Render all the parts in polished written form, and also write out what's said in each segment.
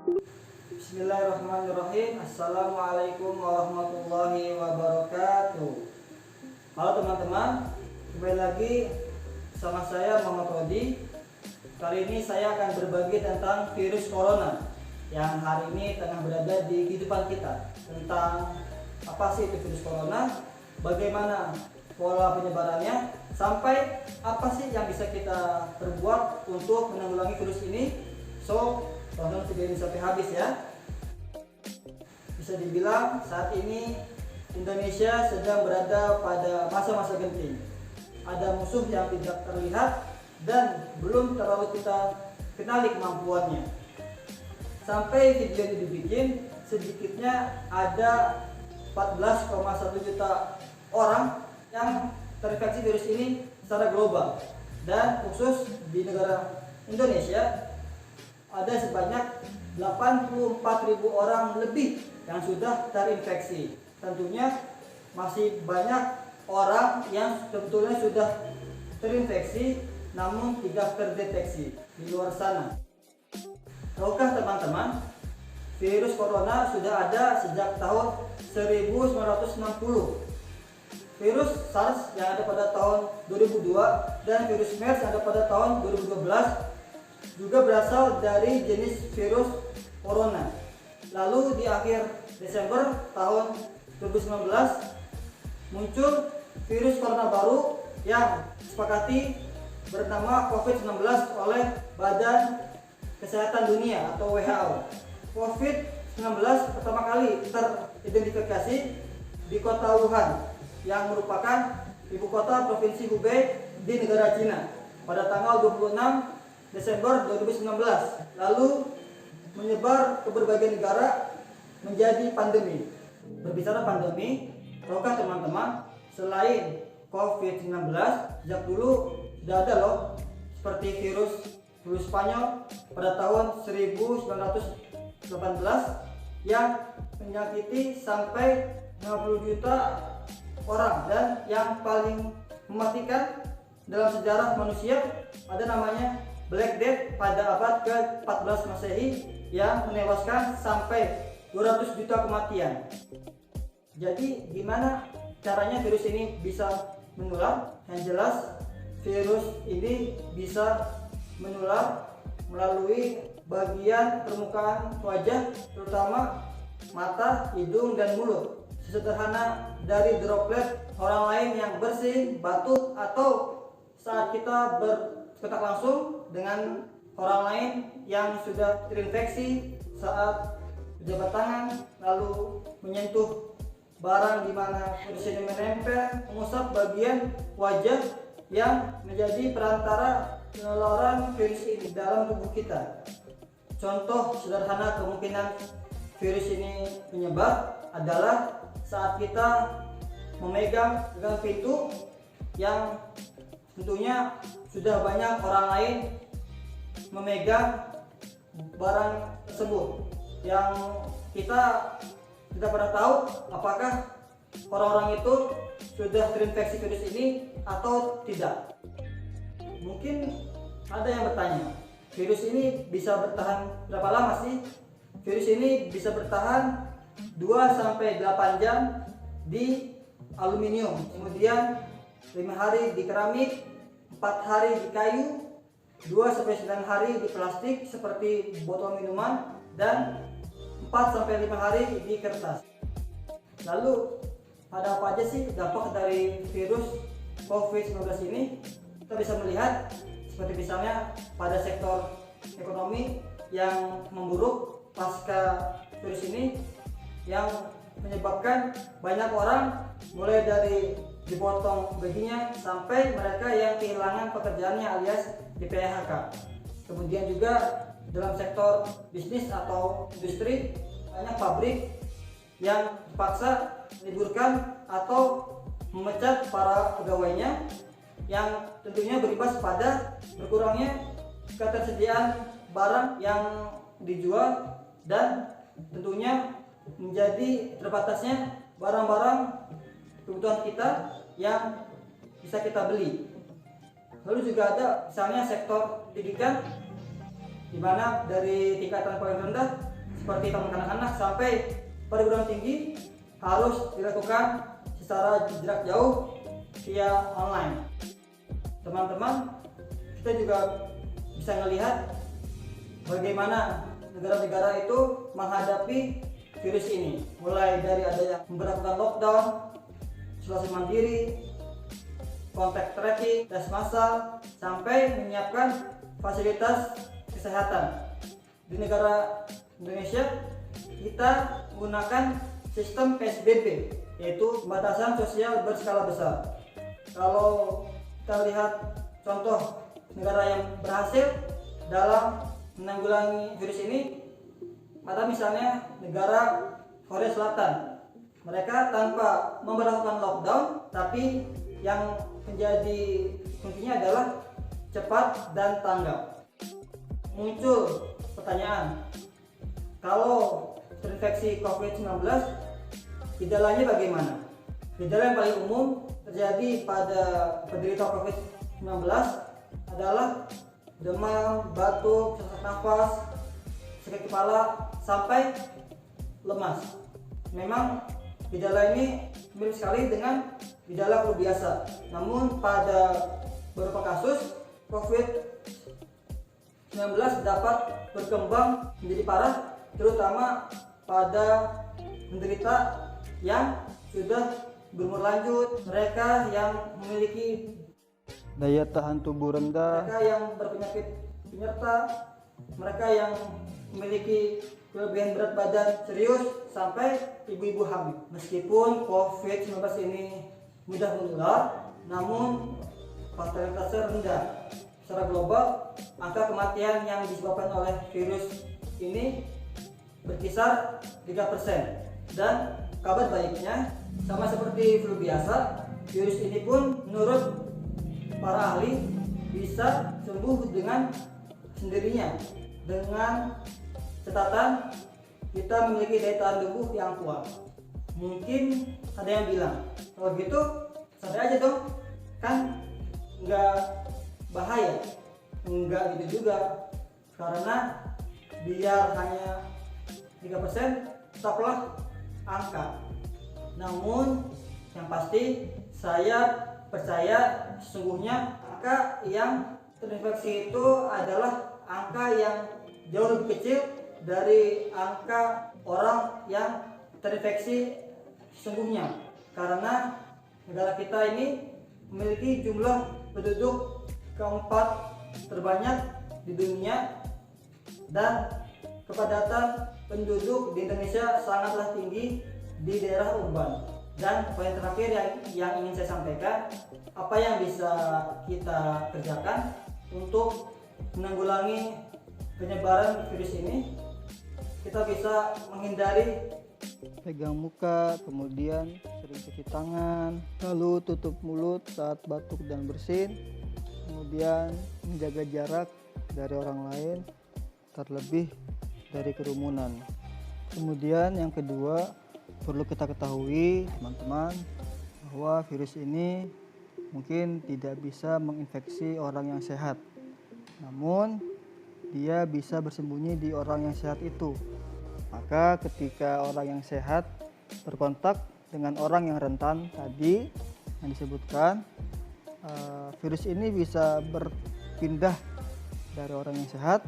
Bismillahirrahmanirrahim. Assalamualaikum warahmatullahi wabarakatuh. Halo teman-teman, kembali lagi sama saya Muhammad Rodi. Kali ini saya akan berbagi tentang virus corona yang hari ini tengah berada di kehidupan kita. Tentang apa sih itu virus corona, bagaimana pola penyebarannya, sampai apa sih yang bisa kita perbuat untuk menanggulangi virus ini. So, tonton video ini sampai habis ya. Bisa dibilang saat ini Indonesia sedang berada pada masa-masa genting. Ada musuh yang tidak terlihat dan belum terlalu kita kenali kemampuannya. Sampai video ini dibikin, sedikitnya ada 14,1 juta orang yang terinfeksi virus ini secara global. Dan khusus di negara Indonesia ada sebanyak 84.000 orang lebih yang sudah terinfeksi. Tentunya masih banyak orang yang sebetulnya sudah terinfeksi namun tidak terdeteksi di luar sana. Tahukah teman-teman, virus corona sudah ada sejak tahun 1960. Virus SARS yang ada pada tahun 2002 dan virus MERS yang ada pada tahun 2012 juga berasal dari jenis virus corona. Lalu di akhir Desember tahun 2019 muncul virus corona baru yang disepakati bernama COVID-19 oleh Badan Kesehatan Dunia atau WHO. COVID-19 pertama kali teridentifikasi di kota Wuhan yang merupakan ibu kota provinsi Hubei di negara Cina pada tanggal 26 Desember 2019, lalu menyebar ke berbagai negara menjadi pandemi. Berbicara pandemi, tahukah teman-teman, selain COVID-19, sejak dulu sudah ada loh seperti virus flu Spanyol pada tahun 1918 yang menyakiti sampai 50 juta orang, dan yang paling mematikan dalam sejarah manusia ada namanya Black Death pada abad ke-14 Masehi yang menewaskan sampai 200 juta kematian. Jadi gimana caranya virus ini bisa menular? Yang jelas virus ini bisa menular melalui bagian permukaan wajah, terutama mata, hidung, dan mulut. Sederhana dari droplet orang lain yang bersin, batuk, atau saat kita berkontak langsung dengan orang lain yang sudah terinfeksi saat berjabat tangan, lalu menyentuh barang di mana virus ini menempel, mengusap bagian wajah yang menjadi perantara penularan virus ini dalam tubuh kita. Contoh sederhana kemungkinan virus ini menyebar adalah saat kita memegang pintu yang tentunya sudah banyak orang lain memegang barang tersebut, yang kita tidak pernah tahu apakah orang-orang itu sudah terinfeksi virus ini atau tidak. Mungkin ada yang bertanya, virus ini bisa bertahan berapa lama sih? Virus ini bisa bertahan 2-8 jam di aluminium, kemudian 5 hari di keramik, 4 hari di kayu, 2-9 hari di plastik seperti botol minuman, dan 4-5 hari di kertas. Lalu ada apa aja sih dampak dari virus COVID-19 ini? Kita bisa melihat seperti misalnya pada sektor ekonomi yang memburuk pasca virus ini, yang menyebabkan banyak orang mulai dari dipotong gajinya sampai mereka yang kehilangan pekerjaannya alias di PHK. Kemudian juga dalam sektor bisnis atau industri, banyak pabrik yang terpaksa meliburkan atau memecat para pegawainya, yang tentunya berimbas pada berkurangnya ketersediaan barang yang dijual dan tentunya menjadi terbatasnya barang-barang kebutuhan kita yang bisa kita beli. Lalu juga ada misalnya sektor pendidikan, di mana dari tingkatan paling rendah seperti taman kanak-kanak sampai perguruan tinggi harus dilakukan secara jarak jauh via online. Teman-teman, kita juga bisa melihat bagaimana negara-negara itu menghadapi virus ini, mulai dari adanya memberlakukan lockdown, isolasi mandiri, kontak tracing, tes massal, sampai menyiapkan fasilitas kesehatan. Di negara Indonesia kita menggunakan sistem PSBB, yaitu pembatasan sosial berskala besar. Kalau kita lihat contoh negara yang berhasil dalam menanggulangi virus ini, ada misalnya negara Korea Selatan. Mereka tanpa memberlakukan lockdown, tapi yang menjadi kuncinya adalah cepat dan tanggap. Muncul pertanyaan, kalau terinfeksi COVID-19, gejalanya bagaimana? Gejala yang paling umum terjadi pada penderita COVID-19 adalah demam, batuk, sesak nafas, sakit kepala, sampai lemas. Memang gejala ini mirip sekali dengan gejala flu biasa. Namun pada beberapa kasus COVID-19 dapat berkembang menjadi parah, terutama pada penderita yang sudah berumur lanjut, mereka yang memiliki daya tahan tubuh rendah, mereka yang berpenyakit penyerta, mereka yang memiliki kelebihan berat badan serius, sampai ibu-ibu hamil. Meskipun COVID-19 ini mudah menular, namun fatalitasnya rendah. Secara global, angka kematian yang disebabkan oleh virus ini berkisar 3%. Dan kabar baiknya, sama seperti flu biasa, virus ini pun menurut para ahli bisa sembuh dengan sendirinya, dengan catatan kita memiliki daya tahan tubuh yang kuat. Mungkin ada yang bilang, kalau gitu santai aja dong, kan nggak bahaya. Enggak gitu juga, karena biar hanya 3%, tetaplah angka. Namun yang pasti saya percaya sesungguhnya angka yang terinfeksi itu adalah angka yang jauh lebih kecil dari angka orang yang terinfeksi sesungguhnya, karena negara kita ini memiliki jumlah penduduk keempat terbanyak di dunia dan kepadatan penduduk di Indonesia sangatlah tinggi di daerah urban. Dan poin terakhir yang ingin saya sampaikan, apa yang bisa kita kerjakan untuk menanggulangi penyebaran virus ini? Kita bisa menghindari pegang muka, kemudian sering cuci tangan, lalu tutup mulut saat batuk dan bersin, kemudian menjaga jarak dari orang lain, terlebih dari kerumunan. Kemudian yang kedua, perlu kita ketahui teman-teman bahwa virus ini mungkin tidak bisa menginfeksi orang yang sehat, namun dia bisa bersembunyi di orang yang sehat itu. Maka ketika orang yang sehat berkontak dengan orang yang rentan tadi yang disebutkan, virus ini bisa berpindah dari orang yang sehat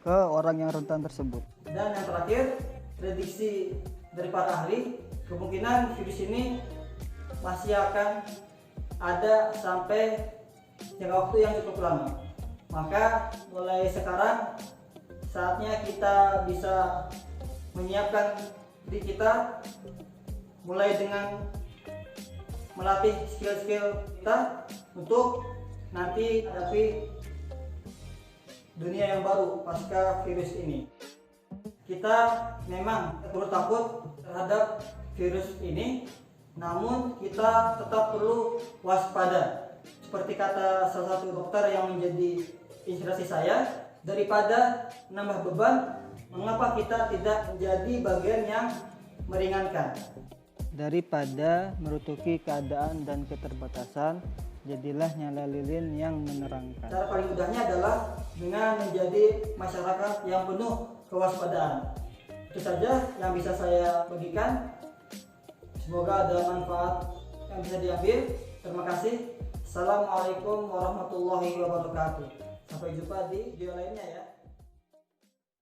ke orang yang rentan tersebut. Dan yang terakhir, prediksi dari para ahli, kemungkinan virus ini masih akan ada sampai jangka waktu yang cukup lama. Maka mulai sekarang saatnya kita bisa menyiapkan diri kita, mulai dengan melatih skill-skill kita untuk nanti hadapi dunia yang baru pasca virus ini. Kita memang perlu takut terhadap virus ini, namun kita tetap perlu waspada. Seperti kata salah satu dokter yang menjadi inspirasi saya, daripada menambah beban, mengapa kita tidak menjadi bagian yang meringankan? Daripada menutupi keadaan dan keterbatasan jadilah nyala lilin yang menerangkan. Cara paling mudahnya adalah dengan menjadi masyarakat yang penuh kewaspadaan. Itu saja yang bisa saya bagikan. Semoga ada manfaat yang bisa diambil. Terima kasih. Assalamualaikum warahmatullahi wabarakatuh. Sampai jumpa di video lainnya ya.